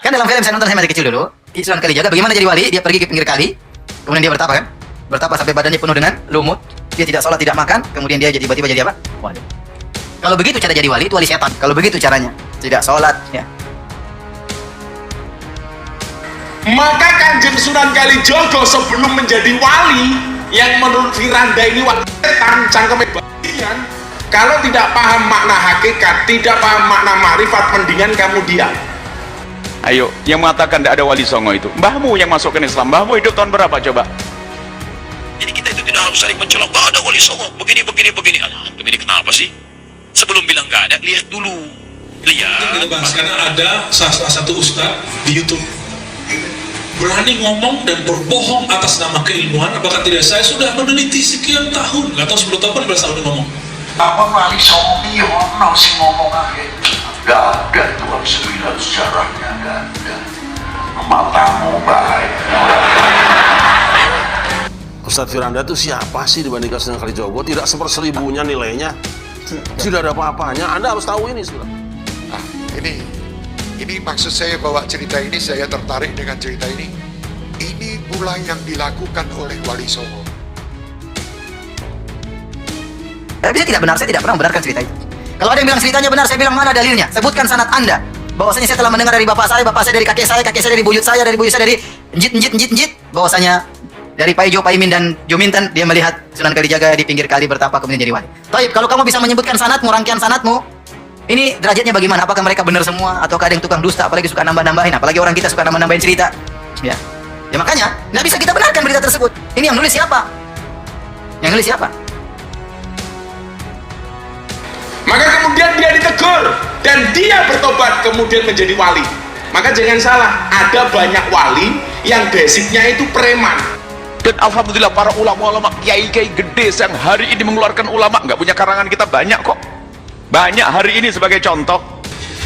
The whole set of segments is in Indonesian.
Kan dalam film saya nonton saya masih kecil dulu, Sunan Kalijaga bagaimana jadi wali, dia pergi ke pinggir kali, kemudian dia bertapa kan? Bertapa sampai badannya penuh dengan lumut, dia tidak sholat, tidak makan, kemudian dia jadi tiba-tiba jadi apa? Wali. Kalau begitu cara jadi wali, itu wali setan. Kalau begitu caranya, tidak sholat, ya. Maka Kanjeng Sunan Kalijogo sebelum menjadi wali, yang menurut Firanda ini wali setan, cangkeme bagian, kalau tidak paham makna hakikat, tidak paham makna marifat, mendingan kamu diam. Ayo, yang mengatakan tidak ada wali songo itu mbahmu yang masuk ke Islam. Mbahmu hidup tahun berapa coba? Jadi kita itu tidak harus saling mencolok, gak ada wali songo, begini. Alah, ini kenapa sih? Sebelum bilang gak ada, lihat dulu. Lihat. Kita bahas, karena ada salah satu ustadz di YouTube berani ngomong dan berbohong atas nama keilmuan. Apakah tidak? Saya sudah meneliti sekian tahun, nggak tahu 10 tahun berapa tahun ngomong. Apa wali songo ini ono sing ngomong aja? Gak ada tuan sembilan sejarahnya, gak ada. Matamu baik. Ustadz Firanda itu siapa sih dibandingkan Sunan Kalijogo? Tidak seperseribunya nilainya, tidak ada apa-apanya. Anda harus tahu ini sudah. Nah, ini maksud saya bahwa cerita ini, saya tertarik dengan cerita ini. Ini pula yang dilakukan oleh Wali Songo. Tapi saya tidak benar, saya tidak pernah membenarkan cerita itu. Kalau ada yang bilang ceritanya benar, saya bilang mana dalilnya? Sebutkan sanad Anda. Bahwasanya saya telah mendengar dari bapak saya dari kakek saya dari buyut saya dari njit. Bahwasanya dari Paijo, Paimin dan Juminten, dia melihat Sunan Kalijaga di pinggir kali bertapa kemudian jadi wali. Taib, kalau kamu bisa menyebutkan sanadmu, rangkaian sanadmu, ini derajatnya bagaimana? Apakah mereka benar semua atau ada yang tukang dusta, apalagi suka nambah-nambahin, apalagi orang kita suka nambah-nambahin cerita. Ya. Ya makanya nggak bisa kita benarkan berita tersebut. Ini yang nulis siapa? Yang nulis siapa? Maka kemudian dia ditegur dan dia bertobat kemudian menjadi wali. Maka jangan salah, ada banyak wali yang basicnya itu preman. Dan alhamdulillah para ulama-ulama kiai-kiai gede yang hari ini mengeluarkan ulama, nggak punya karangan kita banyak kok. Banyak hari ini sebagai contoh.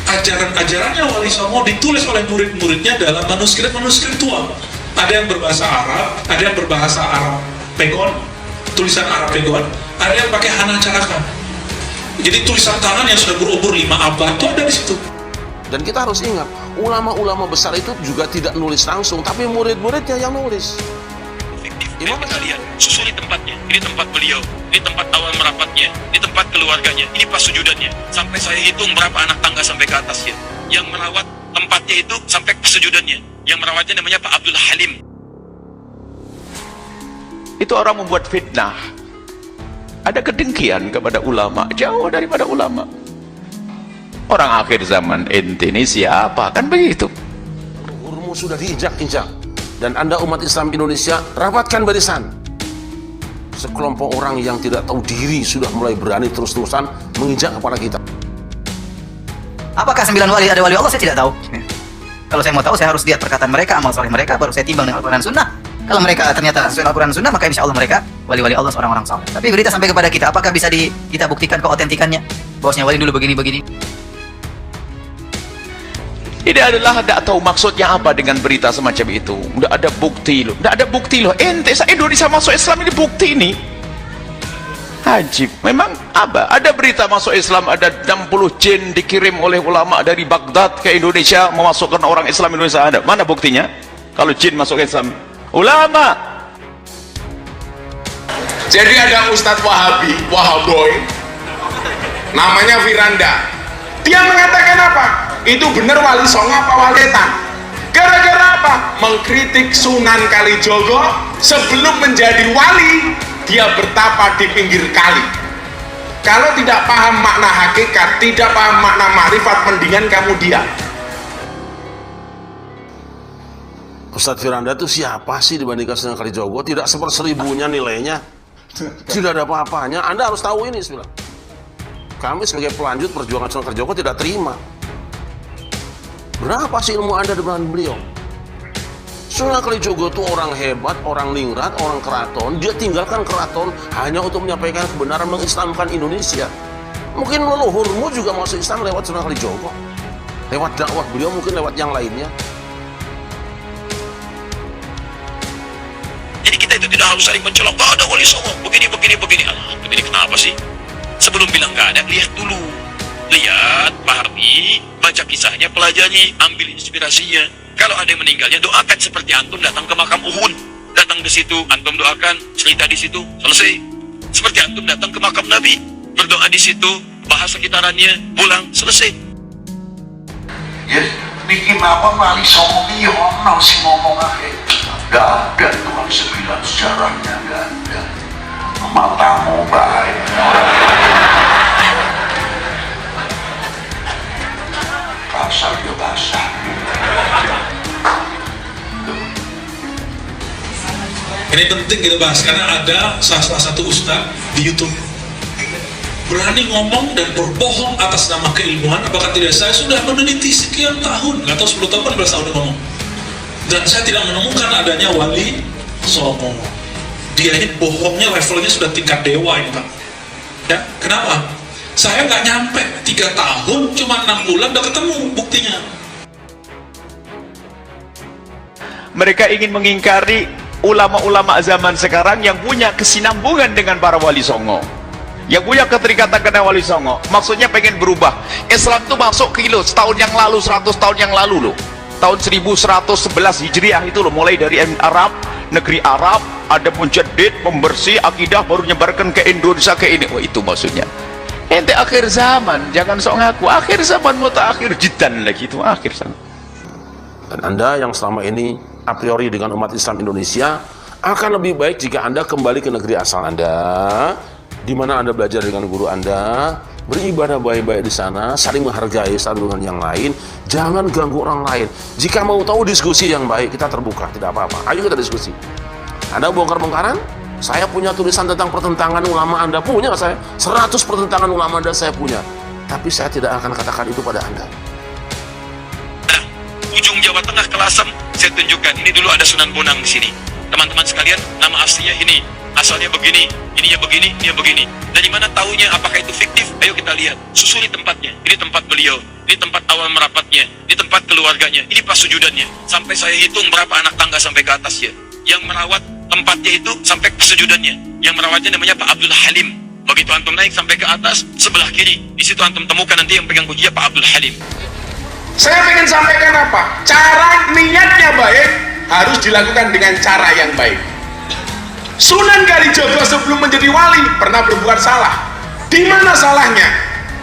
Ajaran-ajarannya Wali Songo ditulis oleh murid-muridnya dalam manuskrip-manuskrip tua. Ada yang berbahasa Arab, ada yang berbahasa Arab Pegon, tulisan Arab Pegon, ada yang pakai Hana Caraka. Jadi tulisan tangan yang sudah berumur 5 abad itu ada di situ. Dan kita harus ingat, ulama-ulama besar itu juga tidak nulis langsung, tapi murid-muridnya yang nulis. Imam kalian susuli tempatnya. Ini tempat beliau, ini tempat awal merapatnya, ini tempat keluarganya, ini pas sujudannya. Sampai saya hitung berapa anak tangga sampai ke atas ya. Yang merawat tempatnya itu sampai ke sujudannya. Yang merawatnya namanya Pak Abdul Halim. Itu orang membuat fitnah. Ada kedengkian kepada ulama, jauh daripada ulama. Orang akhir zaman ente ini siapa? Kan begitu. Umurmu sudah diinjak-injak, dan Anda umat Islam Indonesia rapatkan barisan. Sekelompok orang yang tidak tahu diri sudah mulai berani terus-terusan menginjak kepala kita. Apakah 9 wali ada wali Allah? Saya tidak tahu. Kalau saya mau tahu, saya harus lihat perkataan mereka, amal soleh mereka, baru saya timbang dengan Al-Quran Sunnah. Kalau mereka ternyata sesuai Al-Quran Sunnah, maka insya Allah mereka wali-wali Allah, seorang-orang saleh. Tapi berita sampai kepada kita, apakah bisa kita buktikan keautentikannya? Bahwasanya wali dulu begini-begini. Ini adalah tidak tahu maksudnya apa dengan berita semacam itu. Tidak ada bukti loh. Tidak ada bukti loh. Ente Indonesia masuk Islam ini bukti ini. Ajib. Memang apa? Ada berita masuk Islam, ada 60 jin dikirim oleh ulama dari Baghdad ke Indonesia memasukkan orang Islam Indonesia. Ada. Mana buktinya? Kalau jin masuk Islam. Ulama. Jadi ada Ustadz Wahaboy, namanya Firanda. Dia mengatakan apa? Itu benar Wali Songo apa wali setan? Gara-gara apa? Mengkritik Sunan Kalijogo sebelum menjadi wali, dia bertapa di pinggir kali. Kalau tidak paham makna hakikat, tidak paham makna marifat, mendingan kamu diam. Ustadz Firanda itu siapa sih dibandingkan Sunan Kalijogo? Tidak seperseribunya nilainya, tidak ada apa-apanya. Anda harus tahu ini sudah. Kami sebagai pelanjut perjuangan Sunan Kalijogo tidak terima. Berapa sih ilmu Anda dengan beliau? Sunan Kalijogo itu orang hebat, orang ningrat, orang keraton. Dia tinggalkan keraton hanya untuk menyampaikan kebenaran, mengislamkan Indonesia. Mungkin leluhurmu juga masuk Islam lewat Sunan Kalijogo, lewat dakwah beliau, mungkin lewat yang lainnya. Jadi kita itu tidak harus saling mencolok, gak ada wali songo, begini. Alah, ini kenapa sih? Sebelum bilang gak ada, lihat dulu. Lihat, pahami, baca kisahnya, pelajari, ambil inspirasinya. Kalau ada yang meninggalnya, doakan seperti antum datang ke makam Uhud. Datang ke situ, antum doakan, cerita di situ, selesai. Seperti antum datang ke makam Nabi, berdoa di situ, bahas sekitarannya, pulang, selesai. Ya, niki mawon wali songo iki ono sing ngomong ae. Gak ada tuan sembilan sejarahnya, gak ada. Matamu baik. Kasar ya basah. Ini penting kita bahas karena ada salah satu ustaz di YouTube berani ngomong dan berbohong atas nama keilmuan. Apakah tidak? Saya sudah meneliti sekian tahun, nggak tahu 10 tahun 15 tahun ngomong, dan saya tidak menemukan adanya wali songo. Dia ini bohongnya levelnya sudah tingkat dewa ini, Pak. Ya, kenapa? Saya nggak nyampe 3 tahun, cuma 6 bulan udah ketemu buktinya. Mereka ingin mengingkari ulama-ulama zaman sekarang yang punya kesinambungan dengan para wali songo, yang punya keterikatan dengan wali songo. Maksudnya pengen berubah. Islam itu masuk ke setahun yang lalu, 100 tahun yang lalu loh. Tahun 1111 Hijriah itu loh, mulai dari Arab, negeri Arab, ada mujaddid, pembersih akidah, baru nyebarkan ke Indonesia, ke ini. Wah, itu maksudnya. Ente akhir zaman, jangan sok ngaku. Akhir zaman mutakhir jiddan lagi, itu akhir zaman. Dan Anda yang selama ini a priori dengan umat Islam Indonesia, akan lebih baik jika Anda kembali ke negeri asal Anda, di mana Anda belajar dengan guru Anda, beribadah baik-baik di sana, saling menghargai satu dengan yang lain, jangan ganggu orang lain. Jika mau tahu diskusi yang baik, kita terbuka, tidak apa-apa. Ayo kita diskusi. Anda bongkar-bongkaran, saya punya tulisan tentang pertentangan ulama, Anda punya nggak saya? 100 pertentangan ulama Anda saya punya. Tapi saya tidak akan katakan itu pada Anda. Ujung Jawa Tengah ke Lasem, saya tunjukkan. Ini dulu ada Sunan Bonang di sini. Teman-teman sekalian, nama aslinya ini, asalnya begini, ininya begini, ininya begini. Dari mana taunya? Apakah itu fiktif? Ayo kita lihat. Susuli tempatnya. Ini tempat beliau. Ini tempat awal merapatnya. Ini tempat keluarganya. Ini pas sujudannya. Sampai saya hitung berapa anak tangga sampai ke atas ya. Yang merawat tempatnya itu sampai kesujudannya. Yang merawatnya namanya Pak Abdul Halim. Begitu antum naik sampai ke atas, sebelah kiri, di situ antum temukan nanti yang pegang kunci Pak Abdul Halim. Saya ingin sampaikan apa? Cara niatnya baik harus dilakukan dengan cara yang baik. Sunan Kalijogo sebelum menjadi wali pernah berbuat salah. Di mana salahnya?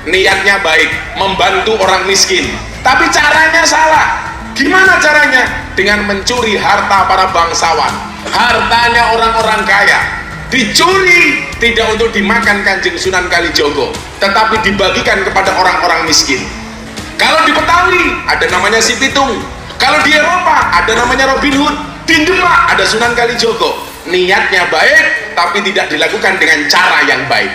Niatnya baik, membantu orang miskin, tapi caranya salah. Gimana caranya? Dengan mencuri harta para bangsawan, hartanya orang-orang kaya. Dicuri tidak untuk dimakan Kanjeng Sunan Kalijogo, tetapi dibagikan kepada orang-orang miskin. Kalau di Betawi ada namanya Si Pitung, kalau di Eropa ada namanya Robin Hood, di Demak ada Sunan Kalijogo. Niatnya baik tapi tidak dilakukan dengan cara yang baik,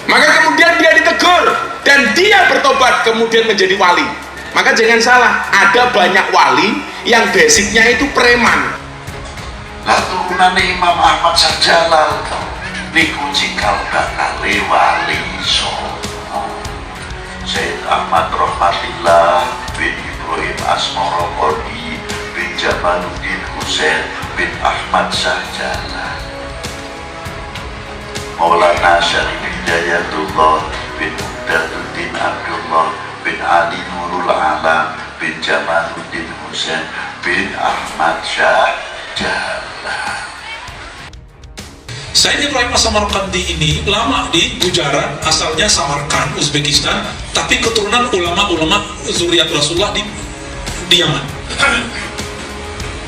maka kemudian dia ditegur dan dia bertobat kemudian menjadi wali. Maka jangan salah, ada banyak wali yang basicnya itu preman. Lah turunan Imam Ahmad Sajalal niku cikal bakale wali songo. Sayyid Ahmad Rahmatillah bin Ibrahim Asmorokodi bin Jamaluddin Husain bin Ahmad Sajalal, Maulana Syarif Hidayatullah bin Muqtaduddin Abdullah bin Ali Nurul Alam bin Jamaluddin Husain bin Ahmad Sajalal. Sayyid Ibrahim As-Samarqandi ini lama di Gujarat, asalnya Samarkand, Uzbekistan, tapi keturunan ulama-ulama zuriat Rasulullah di Yaman.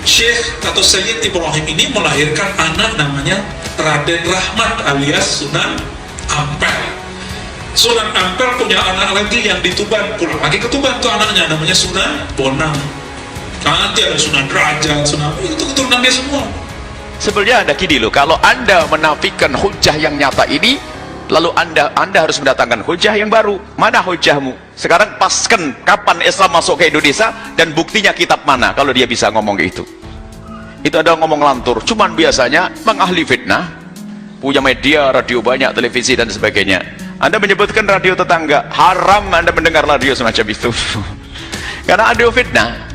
Syekh atau Sayyid Ibrahim ini melahirkan anak namanya Raden Rahmat alias Sunan Ampel. Sunan Ampel punya anak lagi yang di Tuban, pulang lagi ke Tuban tuh anaknya namanya Sunan Bonang. Nanti ada Sunan Derajat, Sunan, itu keturunan dia semua. Sebenarnya ada gini loh, kalau Anda menafikan hujah yang nyata ini, lalu Anda harus mendatangkan hujah yang baru. Mana hujahmu? Sekarang paskan kapan Islam masuk ke Indonesia dan buktinya kitab mana kalau dia bisa ngomong gitu. Itu ada ngomong lantur, cuman biasanya mengahli fitnah, punya media, radio banyak, televisi dan sebagainya. Anda menyebutkan radio tetangga, haram Anda mendengar radio semacam itu. Karena radio fitnah.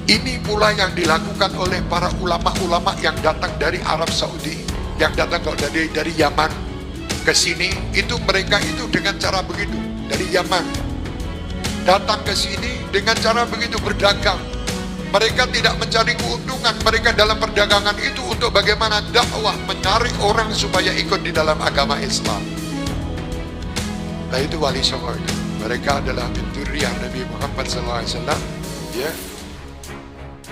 Ini pula yang dilakukan oleh para ulama-ulama yang datang dari Arab Saudi, yang datang dari Yaman, ke sini, itu mereka itu dengan cara begitu. Dari Yaman datang ke sini dengan cara begitu, berdagang. Mereka tidak mencari keuntungan, mereka dalam perdagangan itu untuk bagaimana dakwah, menarik orang supaya ikut di dalam agama Islam. Nah itu Wali Songo itu. Mereka adalah min dzurriyyah Nabi Muhammad SAW, ya.